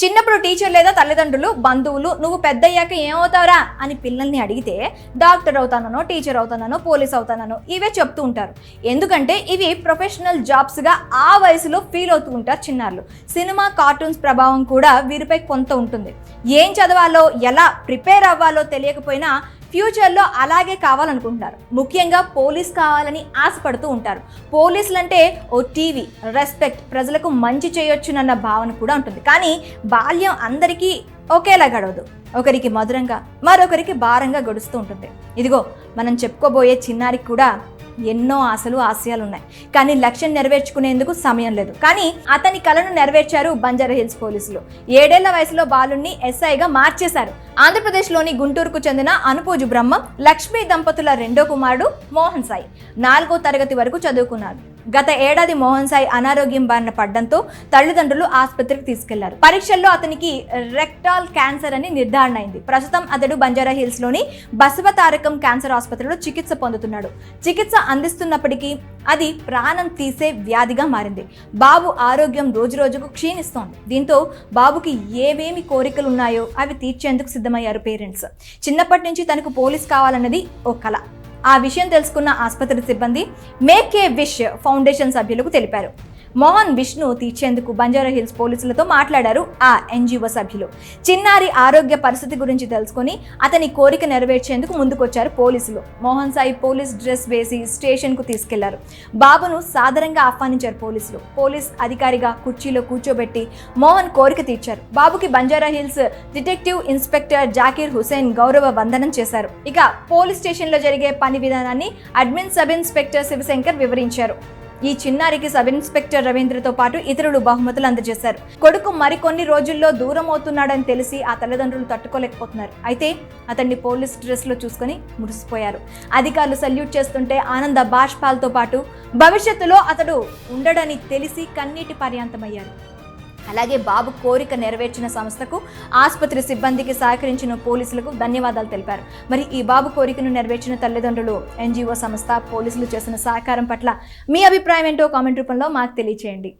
చిన్నప్పుడు టీచర్ లేదా తల్లిదండ్రులు బంధువులు నువ్వు పెద్దయ్యాక ఏమవుతావురా అని పిల్లల్ని అడిగితే డాక్టర్ అవుతానో టీచర్ అవుతానో పోలీస్ అవుతానో ఇవే చెప్తూ ఉంటారు. ఎందుకంటే ఇవి ప్రొఫెషనల్ జాబ్స్గా ఆ వయసులో ఫీల్ అవుతూ ఉంటారు చిన్నారులు. సినిమా కార్టూన్స్ ప్రభావం కూడా వీరిపై కొంత ఉంటుంది. ఏం చదవాలో ఎలా ప్రిపేర్ అవ్వాలో తెలియకపోయినా ఫ్యూచర్లో అలాగే కావాలనుకుంటున్నారు. ముఖ్యంగా పోలీస్ కావాలని ఆశపడుతూ ఉంటారు. పోలీసులు అంటే ఓ టీవీ రెస్పెక్ట్, ప్రజలకు మంచి చేయొచ్చునన్న భావన కూడా ఉంటుంది. కానీ బాల్యం అందరికీ ఒకేలా గడవదు. ఒకరికి మధురంగా మరొకరికి భారంగా గడుస్తూ ఉంటుంది. ఇదిగో మనం చెప్పుకోబోయే చిన్నారికి కూడా ఎన్నో ఆశలు ఆశయాలు ఉన్నాయి. కానీ లక్ష్యం నెరవేర్చుకునేందుకు సమయం లేదు. కానీ అతని కలను నెరవేర్చారు బంజారాహిల్స్ పోలీసులు. 7 ఏళ్ల వయసులో బాలుణ్ణి ఎస్ఐగా మార్చేశారు. ఆంధ్రప్రదేశ్లోని గుంటూరుకు చెందిన అనుపూజు బ్రహ్మం లక్ష్మీ దంపతుల రెండో కుమారుడు మోహన్ సాయి 4వ తరగతి వరకు చదువుకున్నాడు. గత ఏడాది మోహన్ సాయి అనారోగ్యం బారిన పడ్డంతో తల్లిదండ్రులు ఆసుపత్రికి తీసుకెళ్లారు. పరీక్షల్లో అతనికి రెక్టాల్ క్యాన్సర్ అని నిర్ధారణ అయింది. ప్రస్తుతం అతడు బంజారాహిల్స్ లోని బసవతారకం క్యాన్సర్ ఆసుపత్రిలో చికిత్స పొందుతున్నాడు. చికిత్స అందిస్తున్నప్పటికీ అది ప్రాణం తీసే వ్యాధిగా మారింది. బాబు ఆరోగ్యం రోజురోజుకు క్షీణిస్తోంది. దీంతో బాబుకి ఏవేమి కోరికలు ఉన్నాయో అవి తీర్చేందుకు సిద్ధమయ్యారు పేరెంట్స్. చిన్నప్పటి నుంచి తనకు పోలీస్ కావాలన్నది ఓ కల. ఆ విషయం తెలుసుకున్న ఆసుపత్రి సిబ్బంది మేక్ ఏ విష్ ఫౌండేషన్ సభ్యులకు తెలిపారు. మోహన్ విష్ను తీర్చేందుకు బంజారాహిల్స్ పోలీసులతో మాట్లాడారు ఆ ఎన్జిఓ సభ్యులు. చిన్నారి ఆరోగ్య పరిస్థితి గురించి తెలుసుకొని అతని కోరిక నెరవేర్చేందుకు ముందుకొచ్చారు పోలీసులు. మోహన్ సాయి పోలీస్ డ్రెస్ వేసి స్టేషన్కు తీసుకెళ్లారు. బాబును సాదరంగా ఆహ్వానించారు పోలీసులు. పోలీస్ అధికారిగా కుర్చీలో కూర్చోబెట్టి మోహన్ కోరిక తీర్చారు. బాబుకి బంజారాహిల్స్ డిటెక్టివ్ ఇన్స్పెక్టర్ జాకీర్ హుసేన్ గౌరవ వందనం చేశారు. ఇక పోలీస్ స్టేషన్లో జరిగే పని విధానాన్ని అడ్మిన్ సబ్ ఇన్స్పెక్టర్ శివశంకర్ వివరించారు. ఈ చిన్నారికి సబ్ ఇన్స్పెక్టర్ రవీంద్రతో పాటు ఇతరులు బహుమతులు అందజేశారు. కొడుకు మరికొన్ని రోజుల్లో దూరం అవుతున్నాడని తెలిసి ఆ తల్లిదండ్రులు తట్టుకోలేకపోతున్నారు. అయితే అతన్ని పోలీస్ డ్రెస్ లో చూసుకొని మురిసిపోయారు. అధికారులు సల్యూట్ చేస్తుంటే ఆనంద బాష్పాలతో పాటు భవిష్యత్తులో అతడు ఉండడని తెలిసి కన్నీటి పర్యాంతమయ్యారు. అలాగే బాబు కోరిక నెరవేర్చిన సంస్థకు, ఆసుపత్రి సిబ్బందికి సహకరించిన పోలీసులకు ధన్యవాదాలు తెలిపారు. మరి ఈ బాబు కోరికను నెరవేర్చిన తల్లిదండ్రులు, ఎన్జిఓ సంస్థ, పోలీసులు చేసిన సహకారం పట్ల మీ అభిప్రాయం ఏంటో కామెంట్ రూపంలో మాకు తెలియచేయండి.